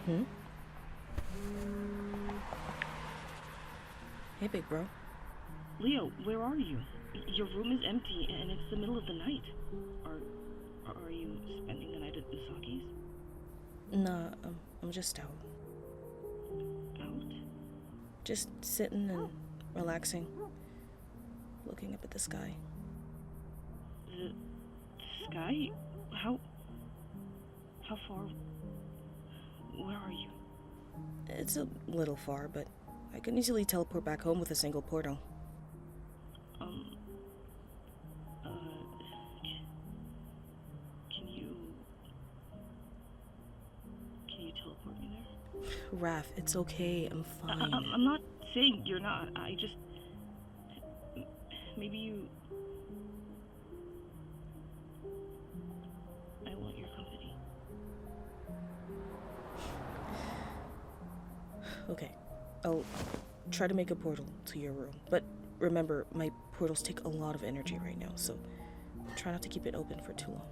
Hmm? Hey, big bro. Leo, where are you? Your room is empty and it's the middle of the night. Are you spending the night at Usagi's? Nah, I'm just out. Out? Just sitting and relaxing. Looking up at the sky. The sky? How far? Where are you? It's a little far, but I can easily teleport back home with a single portal. Um, uh, can you teleport me there? Raph, it's okay, I'm fine. I'm not saying you're not. I just... Maybe you... I want your company. Okay, I'll try to make a portal to your room, but remember, my portals take a lot of energy right now, so try not to keep it open for too long.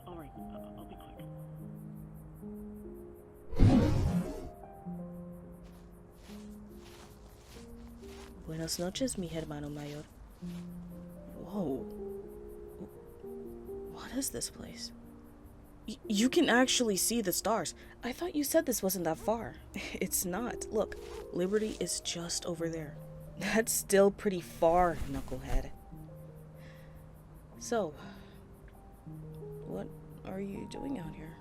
Alright, I'll be quick. Buenas noches, mi hermano mayor. Whoa. What is this place? You can actually see the stars. I thought you said this wasn't that far. It's not. Look, Liberty is just over there. That's still pretty far, knucklehead. So, what are you doing out here?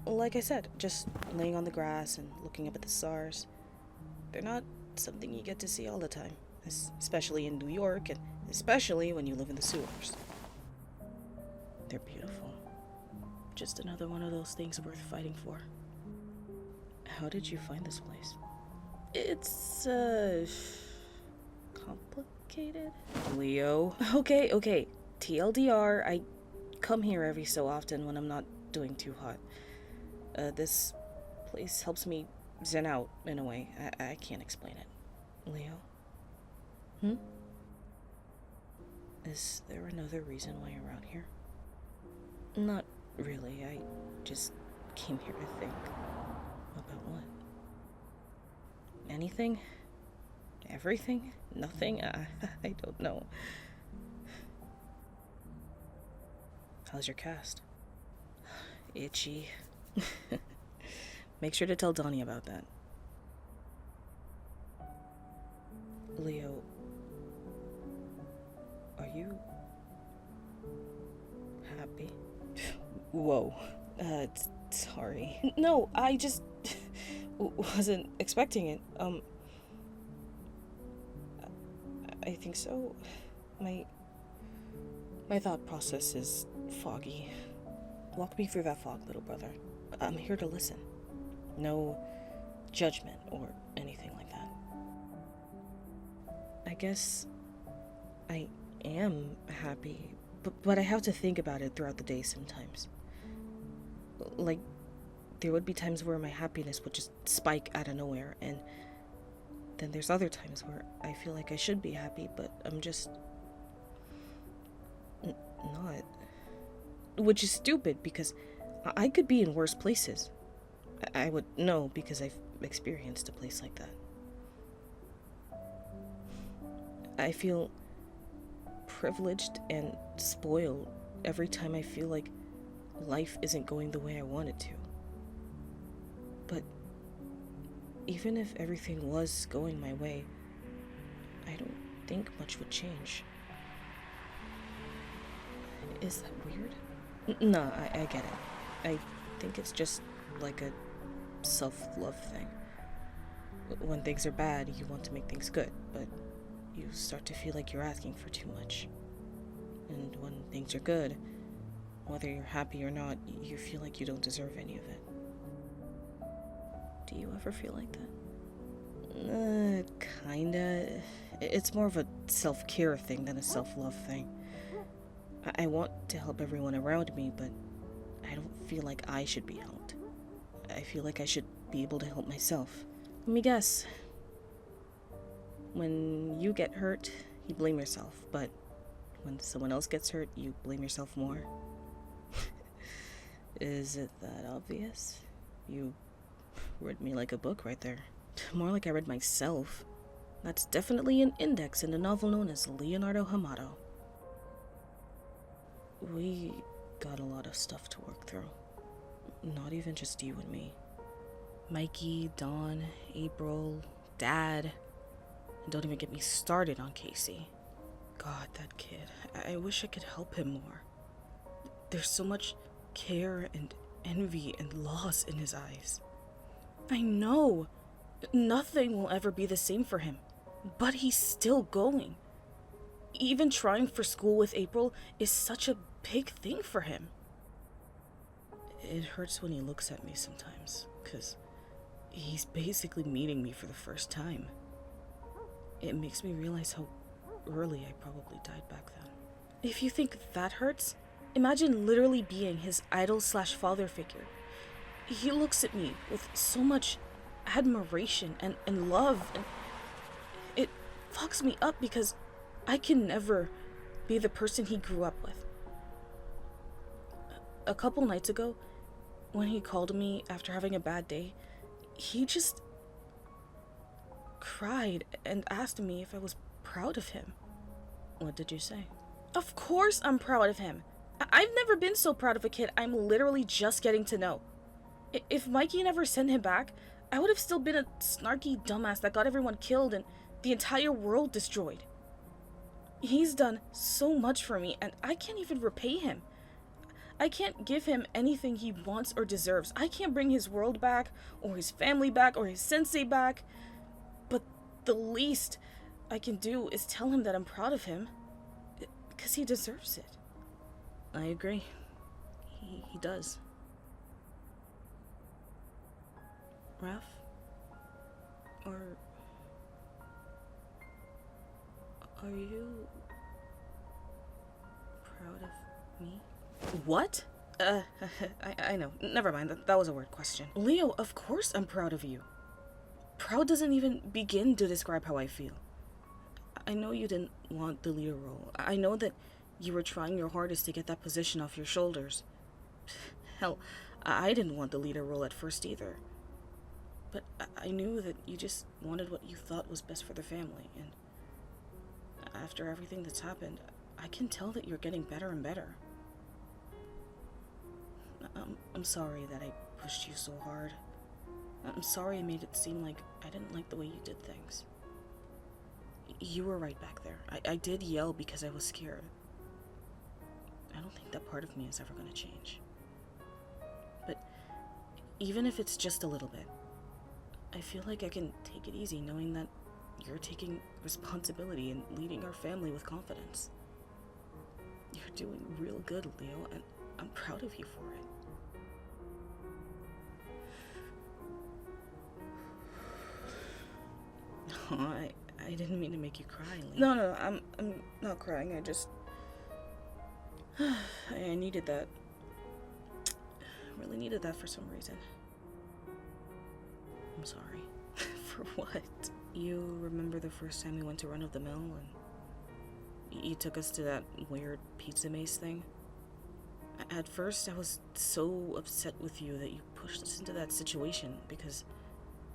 Like I said, just laying on the grass and looking up at the stars. They're not something you get to see all the time, especially in New York, and especially when you live in the sewers. They're beautiful. Just another one of those things worth fighting for. How did you find this place? It's, complicated? Leo. Okay. TLDR, I come here every so often when I'm not doing too hot. This place helps me zen out, in a way. I can't explain it. Leo? Is there another reason why you're around here? Not really, I just came here to think. About what? Anything? Everything? Nothing? I don't know. How's your cast? Itchy. Make sure to tell Donnie about that. Leo, are you happy? Whoa. Sorry. No, I just wasn't expecting it. I think so. My thought process is foggy. Walk me through that fog, little brother. I'm here to listen. No judgment or anything like that. I guess I am happy, but I have to think about it throughout the day sometimes. Like, there would be times where my happiness would just spike out of nowhere, and then there's other times where I feel like I should be happy, but I'm just not. Which is stupid, because I could be in worse places. I would know because I've experienced a place like that. I feel privileged and spoiled every time I feel like life isn't going the way I want it to. But even if everything was going my way, I don't think much would change. Is that weird? No, I get it. I think it's just like a self-love thing. When things are bad, you want to make things good, but you start to feel like you're asking for too much. And when things are good, whether you're happy or not, you feel like you don't deserve any of it. Do you ever feel like that? Kinda. It's more of a self-care thing than a self-love thing. I want to help everyone around me, but I don't feel like I should be helped. I feel like I should be able to help myself. Let me guess. When you get hurt, you blame yourself, but when someone else gets hurt, you blame yourself more. Is it that obvious? You read me like a book right there. More like I read myself. That's definitely an index in the novel known as Leonardo Hamato. We got a lot of stuff to work through. Not even just you and me. Mikey, Dawn, April, Dad. And don't even get me started on Casey. God, that kid. I wish I could help him more. There's so much care and envy and loss in his eyes. I know. Nothing will ever be the same for him. But he's still going. Even trying for school with April is such a big thing for him. It hurts when he looks at me sometimes, because he's basically meeting me for the first time. It makes me realize how early I probably died back then. If you think that hurts, imagine literally being his idol/father figure. He looks at me with so much admiration and love, and it fucks me up because I can never be the person he grew up with. A couple nights ago, when he called me after having a bad day, he just cried and asked me if I was proud of him. What did you say? Of course I'm proud of him. I've never been so proud of a kid I'm literally just getting to know. If Mikey never sent him back, I would have still been a snarky dumbass that got everyone killed and the entire world destroyed. He's done so much for me, and I can't even repay him. I can't give him anything he wants or deserves. I can't bring his world back, or his family back, or his sensei back. But the least I can do is tell him that I'm proud of him, because he deserves it. I agree. He does. Raph? Are you proud of me? What? I know. Never mind. That was a weird question. Leo, of course I'm proud of you. Proud doesn't even begin to describe how I feel. I know you didn't want the leader role. I know that you were trying your hardest to get that position off your shoulders. Hell, I didn't want the leader role at first either. But I knew that you just wanted what you thought was best for the family, and after everything that's happened, I can tell that you're getting better and better. I'm sorry that I pushed you so hard. I'm sorry I made it seem like I didn't like the way you did things. You were right back there. I did yell because I was scared. I don't think that part of me is ever going to change. But even if it's just a little bit, I feel like I can take it easy knowing that you're taking responsibility and leading our family with confidence. You're doing real good, Leo, and I'm proud of you for it. Oh, I didn't mean to make you cry, Leo. No, I'm not crying. I just... I needed that. I really needed that for some reason. I'm sorry. For what? You remember the first time we went to Run of the Mill and you took us to that weird pizza maze thing? At first, I was so upset with you that you pushed us into that situation because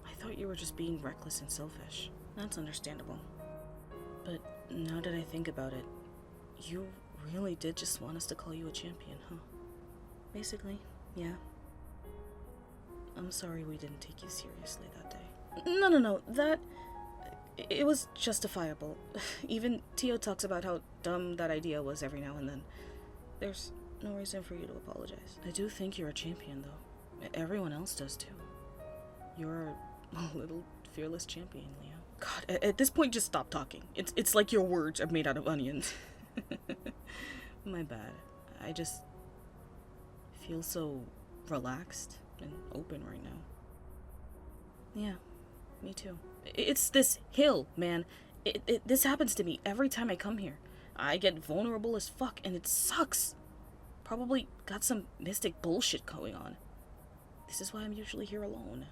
I thought you were just being reckless and selfish. That's understandable. But now that I think about it, you really did just want us to call you a champion, huh? Basically, yeah. I'm sorry we didn't take you seriously that day. No, that... It was justifiable. Even Tio talks about how dumb that idea was every now and then. There's no reason for you to apologize. I do think you're a champion, though. Everyone else does, too. You're a little fearless champion, Leo. God, at this point, just stop talking. It's like your words are made out of onions. My bad. I just feel so relaxed and open right now. Yeah, me too. It's this hill, man. This happens to me every time I come here. I get vulnerable as fuck, and it sucks. Probably got some mystic bullshit going on. This is why I'm usually here alone.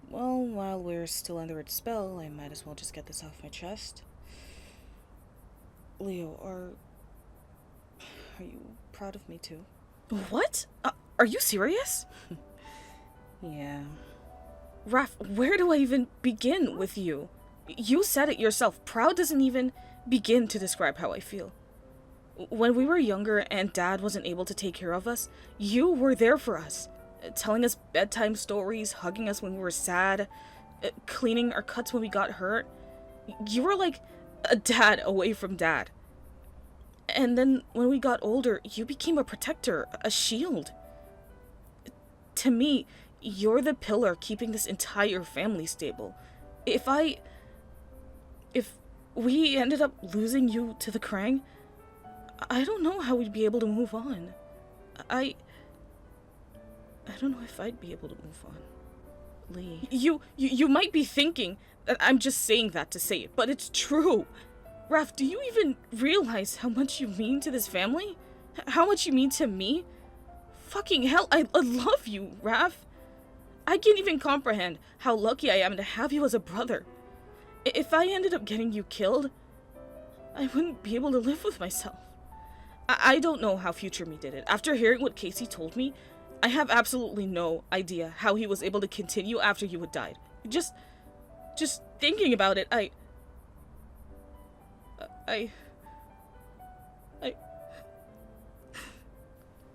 Well, while we're still under its spell, I might as well just get this off my chest. Leo, are you proud of me too? What? Are you serious? Yeah. Raph, where do I even begin with you? You said it yourself. Proud doesn't even begin to describe how I feel. When we were younger and Dad wasn't able to take care of us, you were there for us, telling us bedtime stories, hugging us when we were sad, cleaning our cuts when we got hurt. You were like a dad away from Dad. And then when we got older, you became a protector, a shield. To me, you're the pillar keeping this entire family stable. If we ended up losing you to the Krang, I don't know how we'd be able to move on. I don't know if I'd be able to move on. Lee. You might be thinking that I'm just saying that to say it, but it's true. Raph, do you even realize how much you mean to this family? How much you mean to me? Fucking hell, I love you, Raph. I can't even comprehend how lucky I am to have you as a brother. If I ended up getting you killed, I wouldn't be able to live with myself. I don't know how future me did it. After hearing what Casey told me, I have absolutely no idea how he was able to continue after you had died. Just thinking about it,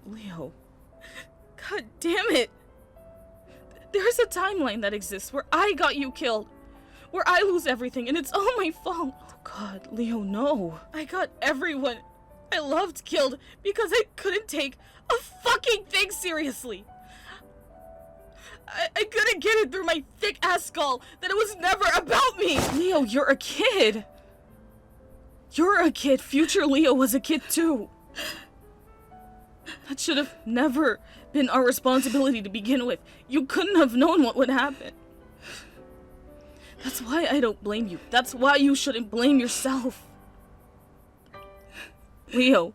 Leo. God damn it. There's a timeline that exists where I got you killed. Where I lose everything and it's all my fault. Oh God, Leo, no. I got everyone I loved killed because I couldn't take a fucking thing seriously. I couldn't get it through my thick ass skull that it was never about me. Leo, you're a kid. You're a kid. Future Leo was a kid too. That should have never been our responsibility to begin with. You couldn't have known what would happen. That's why I don't blame you. That's why you shouldn't blame yourself. Leo,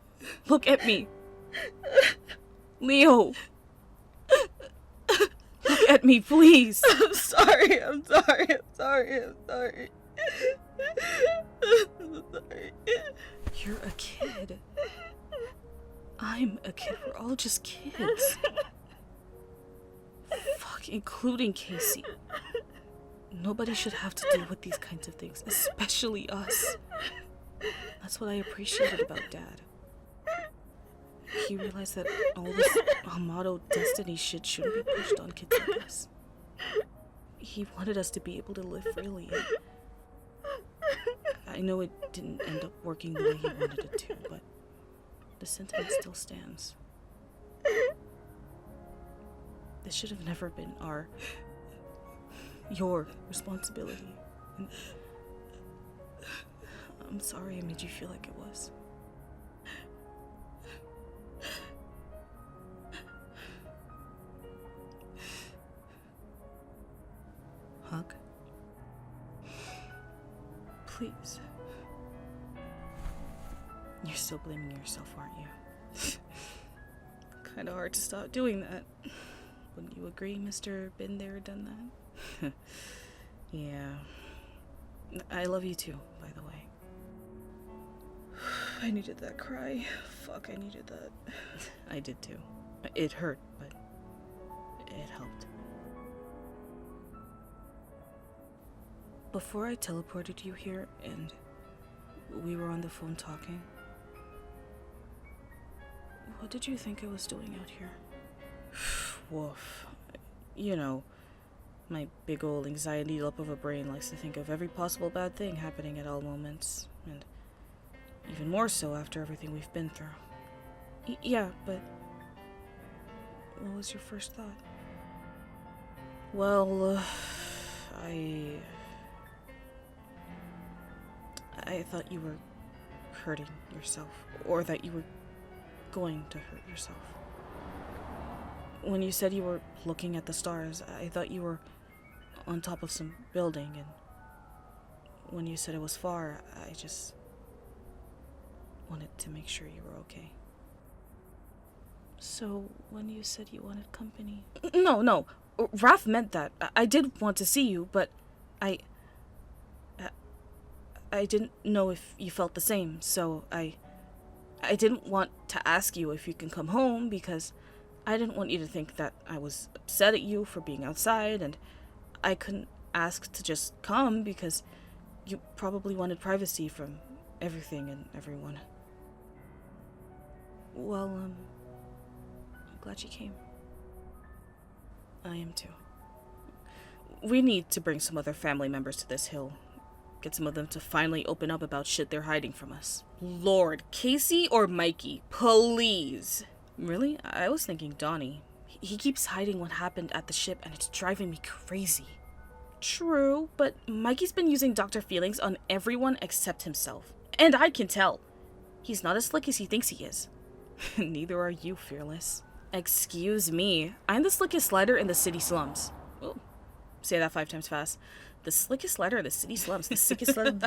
look at me. Leo. Look at me, please. I'm sorry. You're a kid. I'm a kid. We're all just kids. Fuck, including Casey. Nobody should have to deal with these kinds of things, especially us. That's what I appreciated about Dad. He realized that all this Amado destiny shit shouldn't be pushed on kids like us. He wanted us to be able to live freely. I know it didn't end up working the way he wanted it to, but the sentiment still stands. This should have never been your responsibility. And I'm sorry I made you feel like it was. Hug? Please. You're still blaming yourself, aren't you? Kinda hard to stop doing that. Wouldn't you agree, Mr. Been there, done that? Yeah. I love you too, by the way. I needed that cry. Fuck, I needed that. I did too. It hurt, but it helped. Before I teleported you here and we were on the phone talking, what did you think I was doing out here? Woof. You know, my big old anxiety lump of a brain likes to think of every possible bad thing happening at all moments, and even more so after everything we've been through. Yeah, but what was your first thought? Well, I thought you were hurting yourself, or that you were going to hurt yourself. When you said you were looking at the stars, I thought you were on top of some building, and when you said it was far, I just wanted to make sure you were okay. So, when you said you wanted company... No, Raph meant that. I did want to see you, but I didn't know if you felt the same, so I didn't want to ask you if you can come home because I didn't want you to think that I was upset at you for being outside, and I couldn't ask to just come because you probably wanted privacy from everything and everyone. Well, I'm glad you came. I am too. We need to bring some other family members to this hill. Get some of them to finally open up about shit they're hiding from us. Lord, Casey or Mikey, please. Really? I was thinking Donnie. He keeps hiding what happened at the ship and it's driving me crazy. True, but Mikey's been using Dr. Feelings on everyone except himself. And I can tell. He's not as slick as he thinks he is. Neither are you, Fearless. Excuse me. I'm the slickest slider in the city slums. Oh, say that 5 times fast. The slickest slider in the city slums. The sickest slider.